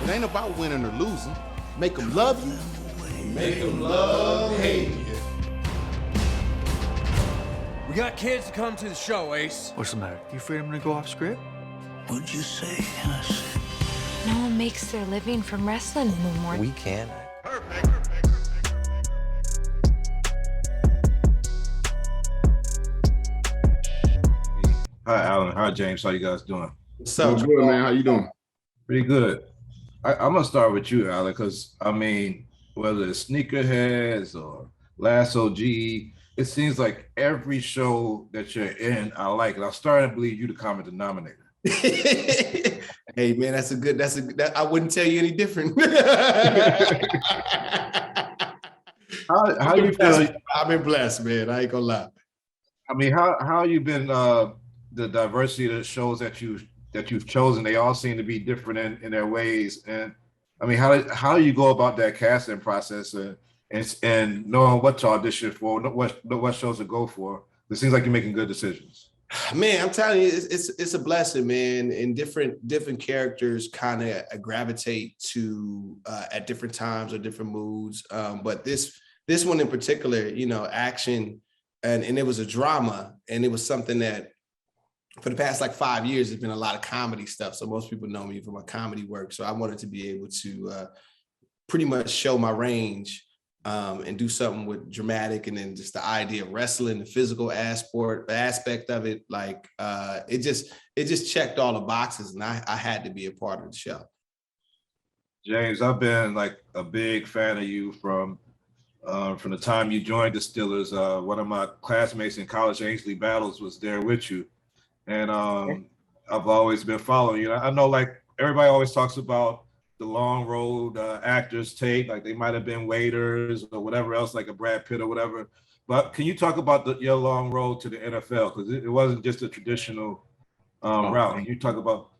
It ain't about winning or losing. Make them love you, make them love hate you. We got kids to come to the show, Ace. What's the matter? You afraid I'm gonna go off script? What'd you say? I said, no one makes their living from wrestling anymore. We can. Perfect. Hi, Alan. Hi, James. How you guys doing? What's up? Good, man. How you doing? Pretty good. I'm gonna start with you, Alan, because I mean, whether it's Sneakerheads or Lasso G, it seems like every show that you're in, I like it. I'm starting to believe you the common denominator. Hey, man, that's a good. I wouldn't tell you any different. How you feel? I've been blessed, man. I ain't gonna lie. I mean, how you been? The diversity of the shows that you've chosen, they all seem to be different in their ways. And I mean, how do you go about that casting process and knowing what to audition for, what shows to go for? It seems like you're making good decisions. Man, I'm telling you, it's a blessing, man. And different characters kind of gravitate to at different times or different moods. But this one in particular, you know, action, and it was a drama, and it was something that for the past like 5 years, there's been a lot of comedy stuff. So most people know me for my comedy work. So I wanted to be able to pretty much show my range and do something with dramatic, and then just the idea of wrestling, the physical aspect of it. Like it just checked all the boxes, and I had to be a part of the show. James, I've been like a big fan of you from the time you joined the Steelers. One of my classmates in college, Ainsley Battles, was there with you. And I've always been following you. I know, like, everybody always talks about the long road actors take, like they might have been waiters or whatever else, like a Brad Pitt or whatever. But can you talk about your long road to the NFL? Because it wasn't just a traditional route. Can you talk about?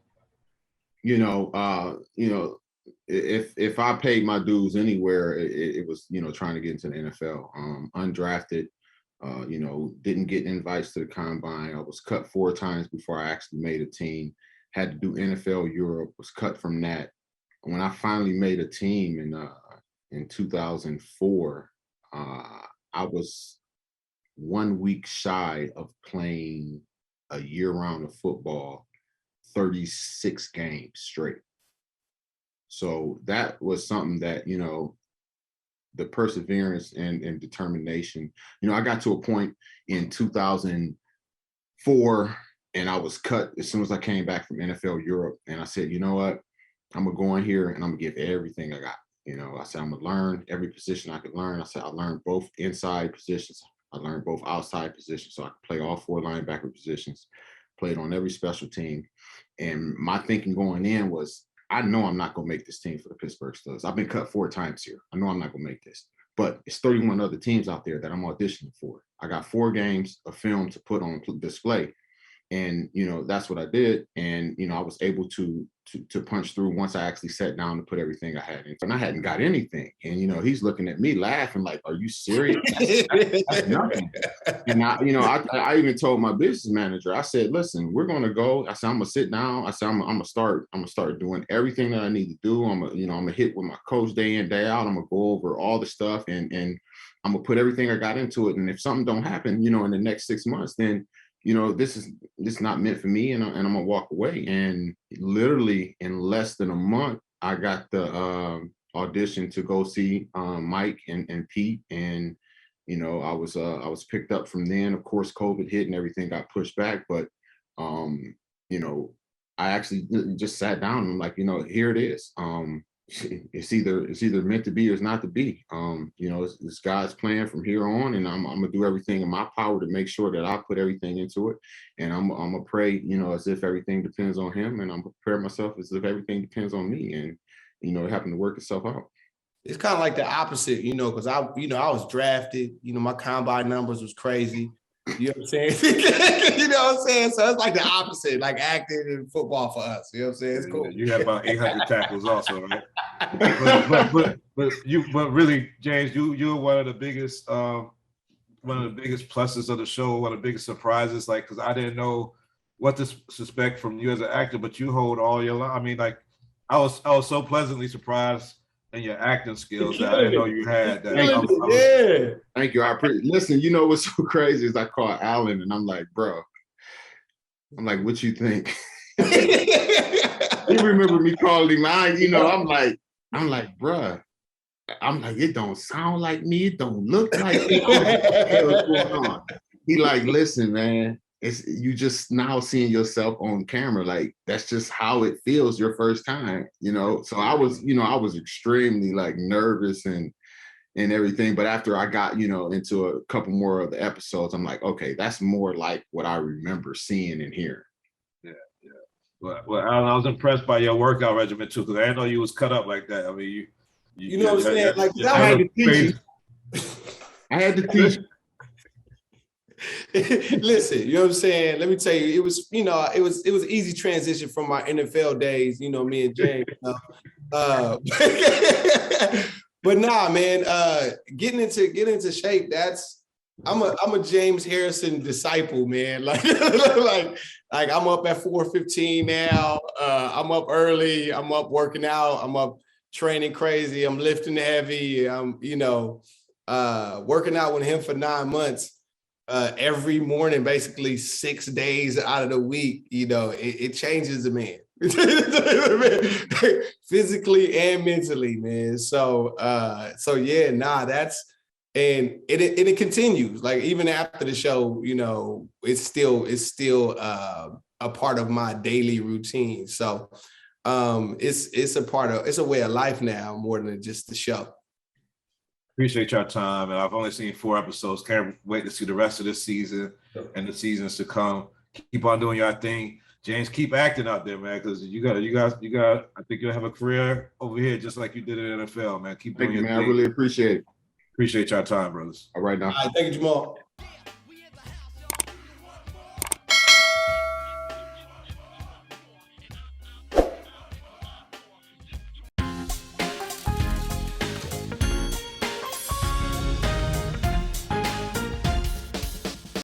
If I paid my dues anywhere, it was, trying to get into the NFL. Undrafted. Didn't get invites to the combine. I was cut 4 times before I actually made a team. Had to do NFL Europe, was cut from that. When I finally made a team in 2004, I was 1 week shy of playing a year round of football, 36 games straight. So that was something that, the perseverance and determination. I got to a point in 2004 and I was cut as soon as I came back from NFL Europe. And I said, you know what? I'm gonna go in here and I'm gonna give everything I got. I said, I'm gonna learn every position I could learn. I said, I learned both inside positions. I learned both outside positions. So I could play all 4 linebacker positions, played on every special team. And my thinking going in was, I know I'm not going to make this team for the Pittsburgh Steelers. I've been cut 4 times here. I know I'm not going to make this. But it's 31 other teams out there that I'm auditioning for. I got 4 games of film to put on display. And, that's what I did. And, I was able to punch through once I actually sat down to put everything I had in. And I hadn't got anything. And, he's looking at me laughing like, are you serious? That's nothing. And I even told my business manager, I said, listen, we're going to go. I said, I'm going to sit down. I said, I'm going to start doing everything that I need to do. I'm going to hit with my coach day in, day out. I'm going to go over all the stuff and I'm going to put everything I got into it. And if something don't happen, in the next 6 months, then this is not meant for me, and I'm gonna walk away. And literally in less than a month, I got the audition to go see Mike and Pete, and I was picked up from then. Of course, COVID hit and everything got pushed back, but I actually just sat down and I'm like, here it is. It's either meant to be or it's not to be. It's God's plan from here on, and I'm gonna do everything in my power to make sure that I put everything into it, and I'm gonna pray, as if everything depends on Him, and I'm gonna prepare myself as if everything depends on me, and it happened to work itself out. It's kind of like the opposite, because I was drafted. My combine numbers was crazy. You know what I'm saying? You know what I'm saying? So it's like the opposite, like acting and football for us. You know what I'm saying? It's cool. You had about 800 tackles also, right? but really, James, you're one of the biggest pluses of the show, one of the biggest surprises. Because I didn't know what to suspect from you as an actor, but you hold all your line. I mean, I was so pleasantly surprised in your acting skills that I didn't know you had that. Yeah. Thank you. I appreciate. Listen, you know what's so crazy is I call Alan and I'm like, bro, I'm like, what you think? You remember me calling him? I'm like, bro. I'm like, it don't sound like me. It don't look like me. What the hell is going on? He like, listen, man. It's you just now seeing yourself on camera. Like that's just how it feels your first time, So I was extremely like nervous and everything. But after I got, into a couple more of the episodes, I'm like, okay, that's more like what I remember seeing and hearing. Yeah. Well, Alan, I was impressed by your workout regimen too, because I didn't know you was cut up like that. I mean, you know what I'm saying? Like I had to teach you. I had to teach you. Listen, you know what I'm saying? Let me tell you, it was easy transition from my NFL days, me and James. But nah, man, getting into shape, I'm a James Harrison disciple, man. Like I'm up at 4:15 now. I'm up early, I'm up working out, I'm up training crazy, I'm lifting heavy, I'm working out with him for 9 months. Every morning, basically 6 days out of the week, it changes the man physically and mentally, man. So yeah, and it continues. Like even after the show, it's still a part of my daily routine. So it's a way of life now more than just the show. Appreciate your time, and I've only seen 4 episodes. Can't wait to see the rest of this season and the seasons to come. Keep on doing your thing, James. Keep acting out there, man, because you got. I think you'll have a career over here just like you did in the NFL, man. Keep doing your thing. I really appreciate it. Appreciate your time, brothers. All right, now. All right, thank you, Jamal.